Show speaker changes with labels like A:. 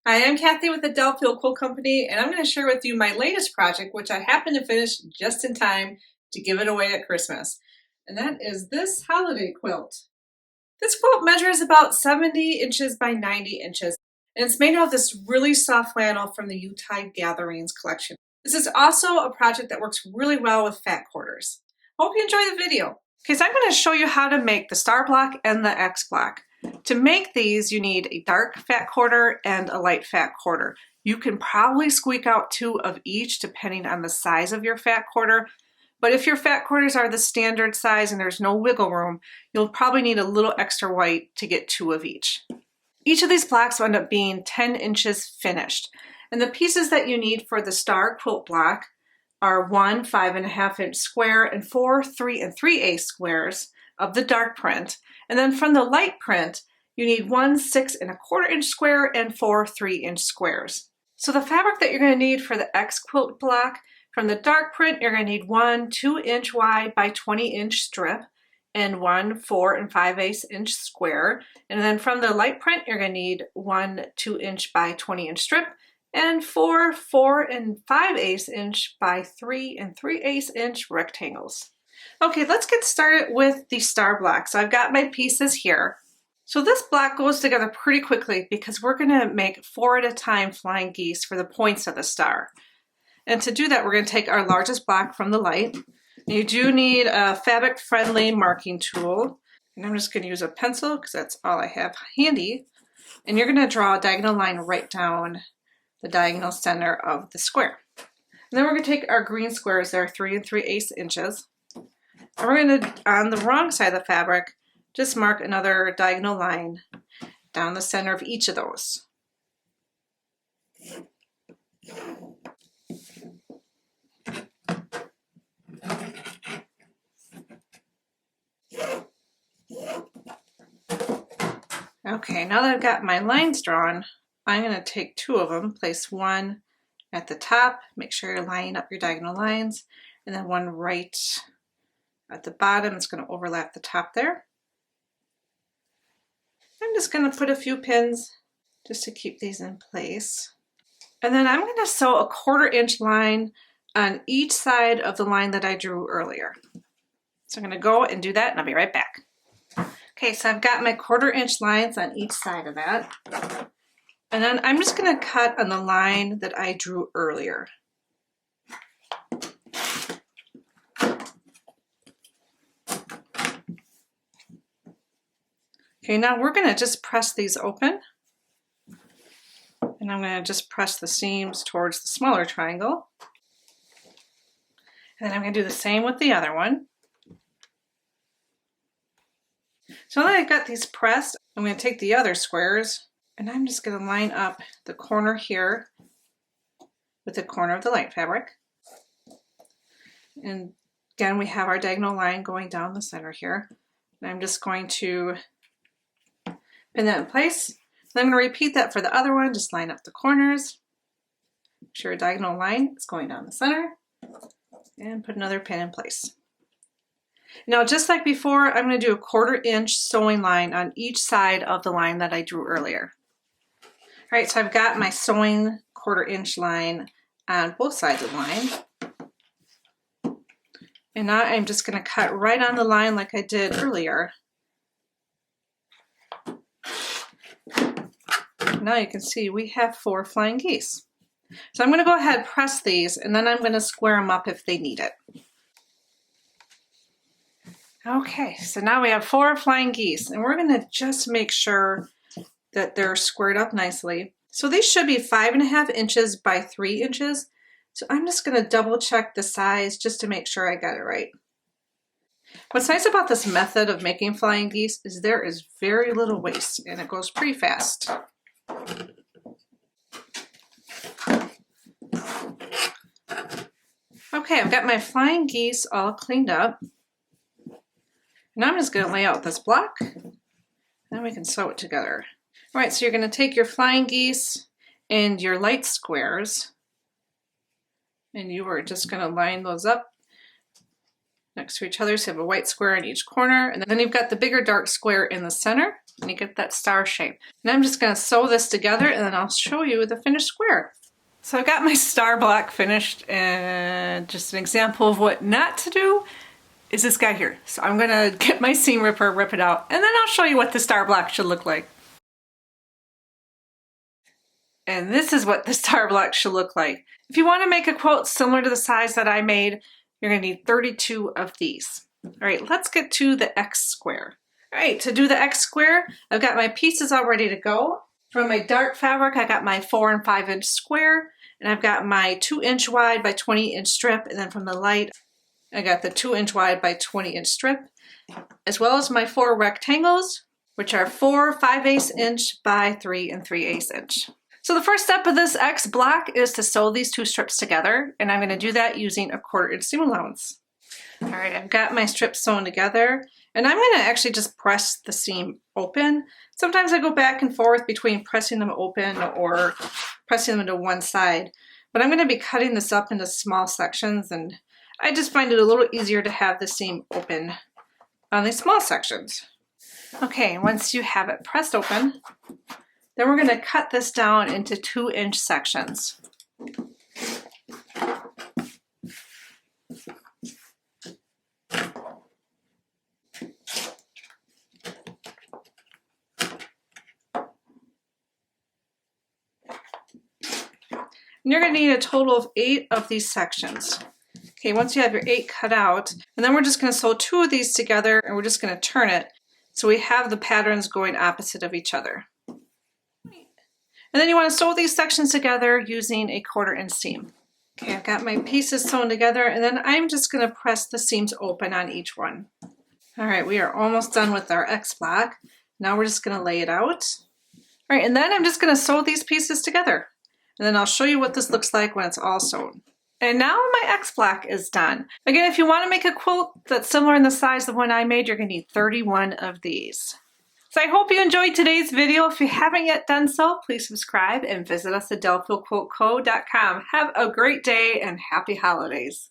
A: Hi, I'm Kathy with the Delafield Quilt Company, and I'm going to share with you my latest project, which I happen to finish just in time to give it away at Christmas. And that is this holiday quilt. This quilt measures about 70 inches by 90 inches, and it's made out of this really soft flannel from the Yuletide Gatherings collection. This is also a project that works really well with fat quarters. Hope you enjoy the video. Okay, so I'm going to show you how to make the star block and the X block. To make these, you need a dark fat quarter and a light fat quarter. You can probably squeak out 2 of each depending on the size of your fat quarter, but if your fat quarters are the standard size and there's no wiggle room, you'll probably need a little extra white to get 2 of each. Each of these blocks will end up being 10 inches finished, and the pieces that you need for the star quilt block are 1 5.5 inch square and 4 3 3/8 squares of the dark print. And then from the light print, you need 1 6.25 inch square and 4 3-inch squares. So the fabric that you're going to need for the X quilt block, from the dark print, you're going to need 1 2-inch wide by 20-inch strip and 1 4 5/8 inch square. And then from the light print, you're going to need 1 2-inch by 20-inch strip and 4 4 5/8 inch by 3 3/8 inch rectangles. Okay, let's get started with the star block. So I've got my pieces here. So this block goes together pretty quickly because we're going to make 4 at a time flying geese for the points of the star. And to do that, we're going to take our largest block from the light. You do need a fabric-friendly marking tool. And I'm just going to use a pencil because that's all I have handy. And you're going to draw a diagonal line right down the diagonal center of the square. And then we're going to take our green squares that are 3 3/8 inches. And we're going to, on the wrong side of the fabric, just mark another diagonal line down the center of each of those. Okay, now that I've got my lines drawn, I'm going to take 2 of them, place 1 at the top, make sure you're lining up your diagonal lines, and then 1 right at the bottom. It's going to overlap the top there. I'm just going to put a few pins just to keep these in place. And then I'm going to sew a 1/4 inch line on each side of the line that I drew earlier. So I'm going to go and do that and I'll be right back. Okay, so I've got my 1/4 inch lines on each side of that. And then I'm just going to cut on the line that I drew earlier. Okay, now we're going to just press these open. And I'm going to just press the seams towards the smaller triangle. And then I'm going to do the same with the other one. So now that I've got these pressed, I'm going to take the other squares and I'm just going to line up the corner here with the corner of the light fabric. And again, we have our diagonal line going down the center here. And I'm just going to pin that in place. Then I'm going to repeat that for the other one. Just line up the corners. Make sure a diagonal line is going down the center. And put another pin in place. Now, just like before, I'm going to do a 1/4 inch sewing line on each side of the line that I drew earlier. All right, so I've got my sewing 1/4 inch line on both sides of the line. And now I'm just going to cut right on the line like I did earlier. Now you can see we have 4 flying geese. So I'm going to go ahead and press these and then I'm going to square them up if they need it. Okay, so now we have 4 flying geese and we're going to just make sure that they're squared up nicely. So these should be 5.5 inches by 3 inches. So I'm just going to double check the size just to make sure I got it right. What's nice about this method of making flying geese is there is very little waste and it goes pretty fast. Okay, I've got my flying geese all cleaned up. Now I'm just going to lay out this block, then we can sew it together. All right, so you're going to take your flying geese and your light squares, and you are just going to line those up next to each other, so you have a white square in each corner, and then you've got the bigger dark square in the center, and you get that star shape. And I'm just going to sew this together, and then I'll show you the finished square. So I've got my star block finished, and just an example of what not to do is this guy here. So I'm going to get my seam ripper, rip it out, and then I'll show you what the star block should look like. And this is what the star block should look like. If you want to make a quilt similar to the size that I made, you're going to need 32 of these. All right, let's get to the X square. All right, to do the X square, I've got my pieces all ready to go. From my dark fabric, I got my 4 and 5 inch square, and I've got my 2 inch wide by 20 inch strip, and then from the light, I got the 2 inch wide by 20 inch strip, as well as my 4 rectangles, which are 4 5/8 inch by 3 3/8 inch. So the first step of this X block is to sew these 2 strips together, and I'm going to do that using a 1/4 inch seam allowance. All right, I've got my strips sewn together, and I'm going to actually just press the seam open. Sometimes I go back and forth between pressing them open or pressing them to one side, but I'm going to be cutting this up into small sections, and I just find it a little easier to have the seam open on these small sections. Okay, once you have it pressed open, then we're going to cut this down into 2 inch sections. And you're going to need a total of 8 of these sections. Okay, once you have your 8 cut out, and then we're just going to sew 2 of these together, and we're just going to turn it so we have the patterns going opposite of each other. And then you want to sew these sections together using a 1/4 inch seam. Okay, I've got my pieces sewn together, and then I'm just going to press the seams open on each one. All right, we are almost done with our X block. Now we're just going to lay it out. All right, and then I'm just going to sew these pieces together. And then I'll show you what this looks like when it's all sewn. And now my X block is done. Again, if you want to make a quilt that's similar in the size to the one I made, you're going to need 31 of these. So I hope you enjoyed today's video. If you haven't yet done so, please subscribe and visit us at DelafieldQuiltCo.com. Have a great day and happy holidays.